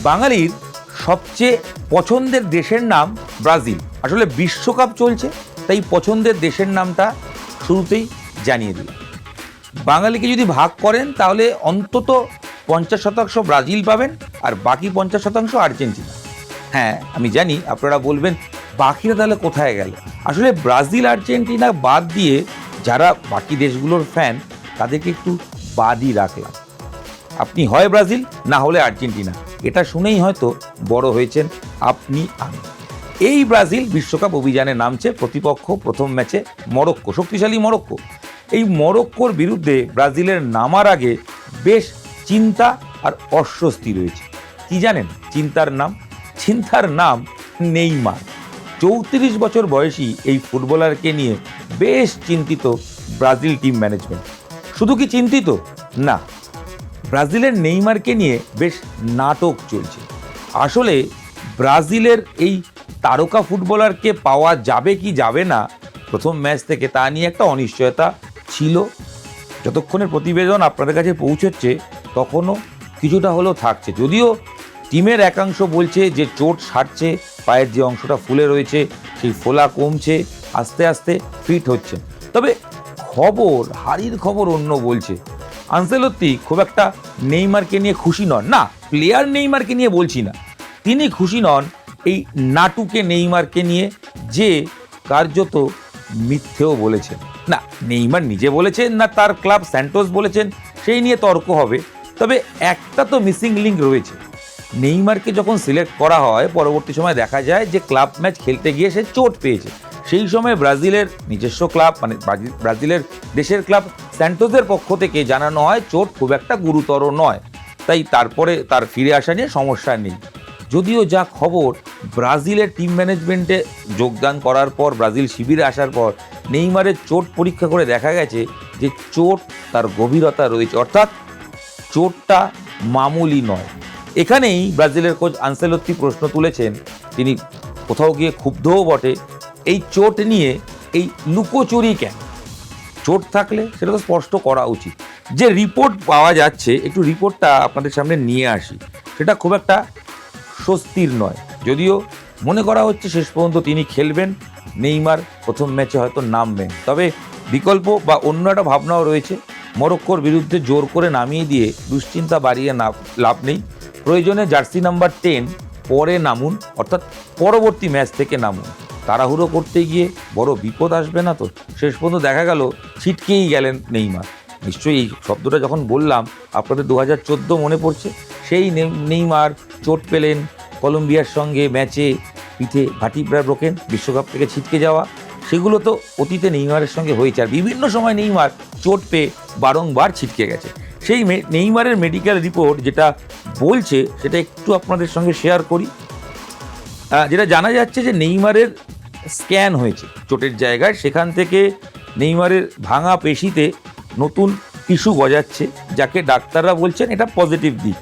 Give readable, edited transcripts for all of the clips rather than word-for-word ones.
বাঙালির সবচেয়ে পছন্দের দেশের নাম ব্রাজিল। আসলে বিশ্বকাপ চলছে, তাই পছন্দের দেশের নামটা শুরুতেই জানিয়ে দিই। বাঙালিকে যদি ভাগ করেন তাহলে অন্তত 50% ব্রাজিল পাবেন আর বাকি 50% আর্জেন্টিনা। হ্যাঁ, আমি জানি আপনারা বলবেন বাকিরা তাহলে কোথায় গেল। আসলে ব্রাজিল আর্জেন্টিনা বাদ দিয়ে যারা বাকি দেশগুলোর ফ্যান তাদেরকে একটু বাদই রাখলাম। আপনি হয় ব্রাজিল, না হলে আর্জেন্টিনা, এটা শুনেই হয়তো বড় হয়েছেন আপনি আমি। এই ব্রাজিল বিশ্বকাপ অভিযানে নামছে। প্রতিপক্ষ প্রথম ম্যাচে মরক্কো, শক্তিশালী মরক্কো। এই মরক্কোর বিরুদ্ধে ব্রাজিলের নামার আগে বেশ চিন্তা আর অস্বস্তি রয়েছে। কি জানেন চিন্তার নাম? চিন্তার নাম নেইমার। 34 বছর বয়সী এই ফুটবলারকে নিয়ে বেশ চিন্তিত ব্রাজিল টিম ম্যানেজমেন্ট। শুধু কি চিন্তিত? না, ব্রাজিলের নেইমারকে নিয়ে বেশ নাটক চলছে। আসলে ব্রাজিলের এই তারকা ফুটবলারকে পাওয়া যাবে কি যাবে না প্রথম ম্যাচ থেকে, তা নিয়ে একটা অনিশ্চয়তা ছিল। যতক্ষণের প্রতিবেদন আপনাদের কাছে পৌঁছচ্ছে তখনও কিছুটা হলেও থাকছে। যদিও টিমের একাংশ বলছে যে চোট সারছে, পায়ের যে অংশটা ফুলে রয়েছে সেই ফোলা কমছে, আস্তে আস্তে ফিট হচ্ছে। তবে হাড়ির খবর অন্য বলছে। আনসেলোত্তি খুব একটা নেইমারকে নিয়ে খুশি নন। না, প্লেয়ার নেইমারকে নিয়ে বলছি না, তিনি খুশি নন এই নাটুকে নেইমারকে নিয়ে, যে কার্যত মিথ্যেও বলেছেন। না, নেইমার নিজে বলেছেন না তার ক্লাব স্যান্টোস বলেছেন, সেই নিয়ে তর্ক হবে। তবে একটা তো মিসিং লিঙ্ক রয়েছে। নেইমারকে যখন সিলেক্ট করা হয় পরবর্তী সময় দেখা যায় যে ক্লাব ম্যাচ খেলতে গিয়ে সে চোট পেয়েছে। সেই সময় ব্রাজিলের নিজস্ব ক্লাব, মানে ব্রাজিলের দেশের ক্লাব স্যান্টোসের পক্ষ থেকে জানানো হয় চোট খুব একটা গুরুতর নয়, তাই তারপরে তার ফিরে আসা নিয়ে সমস্যা নেই। যদিও যা খবর, ব্রাজিলের টিম ম্যানেজমেন্টে যোগদান করার পর, ব্রাজিল শিবিরে আসার পর নেইমারের চোট পরীক্ষা করে দেখা গেছে যে চোট তার গভীরতা রয়েছে, অর্থাৎ চোটটা মামুলি নয়। এখানেই ব্রাজিলের কোচ আনসেলোত্তি প্রশ্ন তুলেছেন, তিনি কোথাও গিয়ে ক্ষুব্ধও বটে। এই চোট নিয়ে এই লুকোচুরি কেন? চোট থাকলে সেটা তো স্পষ্ট করা উচিত। যে রিপোর্ট পাওয়া যাচ্ছে, একটু রিপোর্টটা আপনাদের সামনে নিয়ে আসি। সেটা খুব একটা স্বস্তির নয়। যদিও মনে করা হচ্ছে শেষ পর্যন্ত তিনি খেলবেন, নেইমার প্রথম ম্যাচে হয়তো নামবেন। তবে বিকল্প বা অন্য একটা ভাবনাও রয়েছে। মরক্কোর বিরুদ্ধে জোর করে নামিয়ে দিয়ে দুশ্চিন্তা বাড়িয়ে লাভ নেই। প্রয়োজনে জার্সি নাম্বার 10 পরে নামুন, অর্থাৎ পরবর্তী ম্যাচ থেকে নামুন। তাড়াহুড়ো করতে গিয়ে বড় বিপদ আসবে না তো? শেষ পর্যন্ত দেখা গেল ছিটকেই গেলেন নেইমার। নিশ্চয়ই এই শব্দটা যখন বললাম আপনাদের 2014 মনে পড়ছে। সেই নেইমার চোট পেলেন কলম্বিয়ার সঙ্গে ম্যাচে, পিঠে ভার্টিব্রা ব্রোকেন, বিশ্বকাপ থেকে ছিটকে যাওয়া, সেগুলো তো অতীতে নেইমারের সঙ্গে হয়েছে। আর বিভিন্ন সময় নেইমার চোট পেয়ে বারংবার ছিটকে গেছে। সেই নেইমারের মেডিকেল রিপোর্ট যেটা বলছে সেটা একটু আপনাদের সঙ্গে শেয়ার করি। যেটা জানা যাচ্ছে যে নেইমারের স্ক্যান হয়েছে চোটের জায়গায়, সেখান থেকে নেইমারের ভাঙা পেশিতে নতুন টিস্যু গজাচ্ছে, যাকে ডাক্তাররা বলছেন এটা পজিটিভ দিক।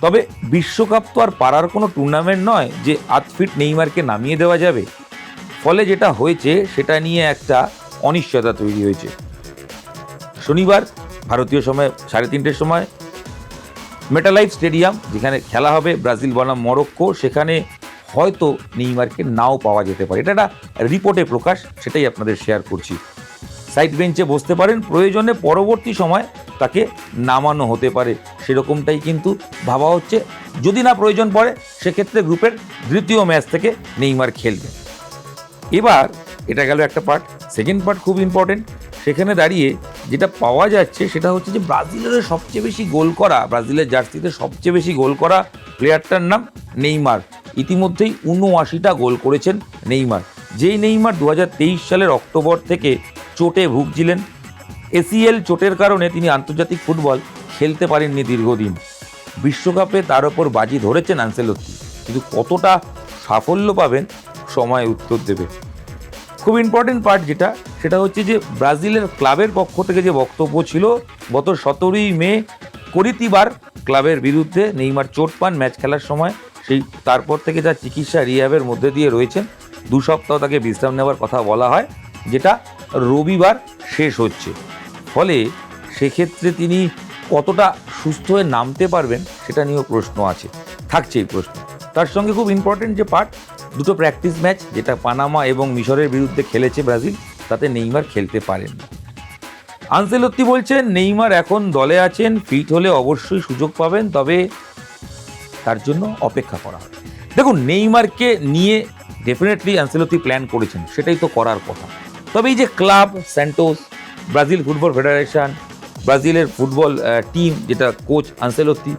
তবে বিশ্বকাপ তো আর পাড়ার কোনো টুর্নামেন্ট নয় যে আধফিট নেইমারকে নামিয়ে দেওয়া যাবে। ফলে যেটা হয়েছে সেটা নিয়ে একটা অনিশ্চয়তা তৈরি হয়েছে। শনিবার ভারতীয় সময় 3:30টার সময় মেটালাইফ স্টেডিয়াম, যেখানে খেলা হবে ব্রাজিল বনাম মরক্কো, সেখানে হয়তো নেইমারকে নাও পাওয়া যেতে পারে। এটা একটা রিপোর্টে প্রকাশ, সেটাই আপনাদের শেয়ার করছি। সাইড বেঞ্চে বসতে পারেন, প্রয়োজনে পরবর্তী সময় তাকে নামানো হতে পারে, সেরকমটাই কিন্তু ভাবা হচ্ছে। যদি না প্রয়োজন পড়ে সেক্ষেত্রে গ্রুপের দ্বিতীয় ম্যাচ থেকে নেইমার খেলবে। এবার এটা গেল একটা পার্ট। সেকেন্ড পার্ট খুব ইম্পর্টেন্ট। সেখানে দাঁড়িয়ে যেটা পাওয়া যাচ্ছে সেটা হচ্ছে যে ব্রাজিলের সবচেয়ে বেশি গোল করা, ব্রাজিলের জার্সিতে সবচেয়ে বেশি গোল করা প্লেয়ারটার নাম নেইমার। ইতিমধ্যেই 79টা গোল করেছেন নেইমার। যেই নেইমার 2023 সালের অক্টোবর থেকে চোটে ভুগছিলেন। ACL চোটের কারণে তিনি আন্তর্জাতিক ফুটবল খেলতে পারেননি দীর্ঘদিন। বিশ্বকাপে তার ওপর বাজি ধরেছেন আনসেলোত্তি, কিন্তু কতটা সাফল্য পাবেন সময় উত্তর দেবে। খুব ইম্পর্টেন্ট পার্ট যেটা, সেটা হচ্ছে যে ব্রাজিলের ক্লাবের পক্ষ থেকে যে বক্তব্য ছিল, গত 17ই মে করিতিবার ক্লাবের বিরুদ্ধে নেইমার চোট পান ম্যাচ খেলার সময়। সেই তারপর থেকে যা চিকিৎসা রিহ্যাবের মধ্যে দিয়ে রয়েছেন, 2 সপ্তাহ তাকে বিশ্রাম নেওয়ার কথা বলা হয়, যেটা রবিবার শেষ হচ্ছে। ফলে সেক্ষেত্রে তিনি কতটা সুস্থ হয়ে নামতে পারবেন সেটা নিয়েও প্রশ্ন আছে। থাকছে এই প্রশ্ন। তার সঙ্গে খুব ইম্পর্টেন্ট যে পার্ট, দুটো প্র্যাকটিস ম্যাচ যেটা পানামা এবং মিশরের বিরুদ্ধে খেলেছে ব্রাজিল, তাতে নেইমার খেলতে পারেননি। আনসেলত্তি বলছেন নেইমার এখন দলে আছেন, ফিট হলে অবশ্যই সুযোগ পাবেন, তবে তার জন্য অপেক্ষা করা হবে। দেখুন, নেইমারকে নিয়ে ডেফিনেটলি আনসেলত্তি প্ল্যান করেছেন, সেটাই তো করার কথা। তবে এই যে club, Santos, Brazil football federation, ব্রাজিলের ফুটবল টিম, যেটা কোচ আনসেলত্তি,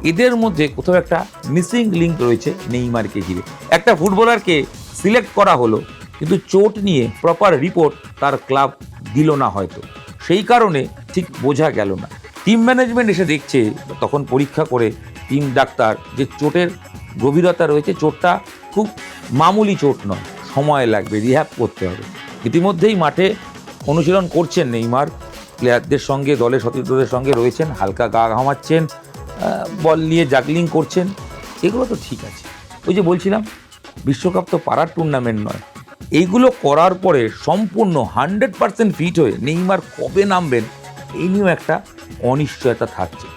এদের মধ্যে কোথাও একটা মিসিং লিঙ্ক রয়েছে নেইমারকে ঘিরে। একটা ফুটবলারকে সিলেক্ট করা হলো, কিন্তু চোট নিয়ে প্রপার রিপোর্ট তার ক্লাব দিল না হয়তো, সেই কারণে ঠিক বোঝা গেল না। টিম ম্যানেজমেন্ট এসে দেখছে, তখন পরীক্ষা করে টিম ডাক্তার, যে চোটের গভীরতা রয়েছে, চোটটা খুব মামুলি চোট নয়, সময় লাগবে, রিহ্যাব করতে হবে। ইতিমধ্যেই মাঠে অনুশীলন করছেন নেইমার, প্লেয়ারদের সঙ্গে, দলের সতীর্থদের সঙ্গে রয়েছেন, হালকা গা ঘামাচ্ছেন, বল নিয়ে জাগলিং করছেন, এগুলো তো ঠিক আছে। ওই যে বলছিলাম, বিশ্বকাপ তো পাড়ার টুর্নামেন্ট নয়। এইগুলো করার পরে সম্পূর্ণ 100% ফিট হয়ে নেইমার কবে নামবেন, এই নিয়েও একটা অনিশ্চয়তা থাকছে।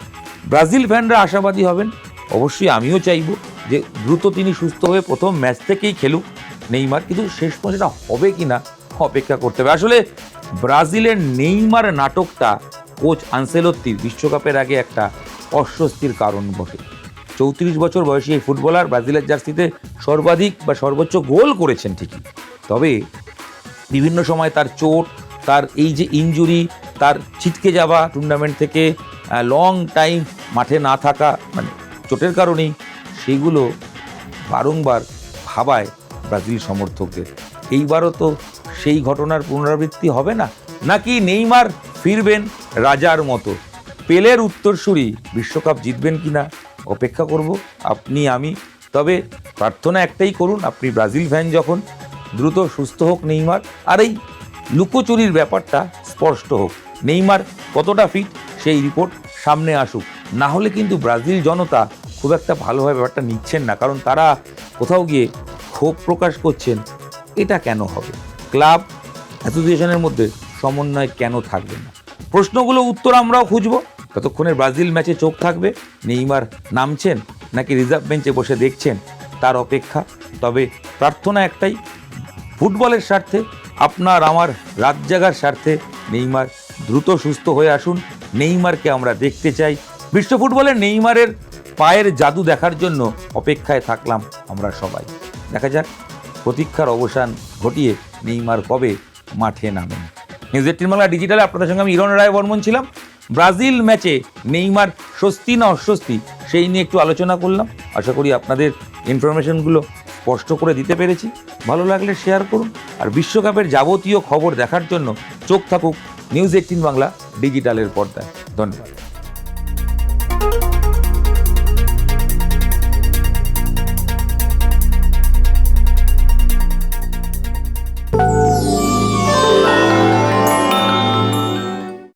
ব্রাজিল ফ্যানরা আশাবাদী হবেন, অবশ্যই আমিও চাইব যে দ্রুত তিনি সুস্থ হয়ে প্রথম ম্যাচ থেকেই খেলুক নেইমার, কিন্তু শেষ পর্যন্ত হবে কি না অপেক্ষা করতে হবে। আসলে ব্রাজিলের নেইমার নাটকটা কোচ আনসেলত্তির বিশ্বকাপের আগে একটা অস্বস্তির কারণ বটে। 34 বছর বয়সী এই ফুটবলার ব্রাজিলের জার্সিতে সর্বাধিক বা সর্বোচ্চ গোল করেছেন ঠিকই, তবে বিভিন্ন সময় তার চোট, তার এই যে ইনজুরি, তার ছিটকে যাওয়া টুর্নামেন্ট থেকে লং টাইম মাঠে না থাকা, মানে চোটের কারণেই, সেগুলো বারংবার ভাবায় ব্রাজিল সমর্থকদের। এইবারও তো সেই ঘটনার পুনরাবৃত্তি হবে না, নাকি নেইমার ফিরবেন রাজার মতো, পেলের উত্তরসূরি বিশ্বকাপ জিতবেন কিনা অপেক্ষা করব আপনি, আমি। তবে প্রার্থনা একটাই করুন, আপনি ব্রাজিল ফ্যান যখন, দ্রুত সুস্থ হোক নেইমার, আর এই লুকোচুরির ব্যাপারটা স্পষ্ট হোক, নেইমার কতটা ফিট সেই রিপোর্ট সামনে আসুক। না হলে কিন্তু ব্রাজিল জনতা খুব একটা ভালোভাবে ব্যাপারটা নিচ্ছেন না, কারণ তারা কোথাও গিয়ে ক্ষোভ প্রকাশ করছেন, এটা কেন হবে, ক্লাব অ্যাসোসিয়েশনের মধ্যে সমন্বয় কেন থাকবে না, প্রশ্নগুলো উত্তর আমরাও খুঁজব। ততক্ষণে ব্রাজিল ম্যাচে চোখ থাকবে, নেইমার নামছেন নাকি রিজার্ভ বেঞ্চে বসে দেখছেন, তার অপেক্ষা। তবে প্রার্থনা একটাই, ফুটবলের স্বার্থে, আপনার আমার রাত জাগার স্বার্থে নেইমার দ্রুত সুস্থ হয়ে আসুন। নেইমারকে আমরা দেখতে চাই। বিশ্ব ফুটবলে নেইমারের পায়ের জাদু দেখার জন্য অপেক্ষায় থাকলাম আমরা সবাই। দেখা যাক প্রতীক্ষার অবসান ঘটিয়ে নেইমার কবে মাঠে নামেন। নিউজ 18 বাংলা ডিজিটালে আপনাদের সঙ্গে আমি ইরণ রায় বর্মন ছিলাম। ব্রাজিল ম্যাচে নেইমার স্বস্তি না অস্বস্তি, সেই নিয়ে একটু আলোচনা করলাম। আশা করি আপনাদের ইনফরমেশনগুলো স্পষ্ট করে দিতে পেরেছি। ভালো লাগলে শেয়ার করুন, আর বিশ্বকাপের যাবতীয় খবর দেখার জন্য চোখ থাকুক নিউজ 18 বাংলা ডিজিটালের পর্দায়। ধন্যবাদ।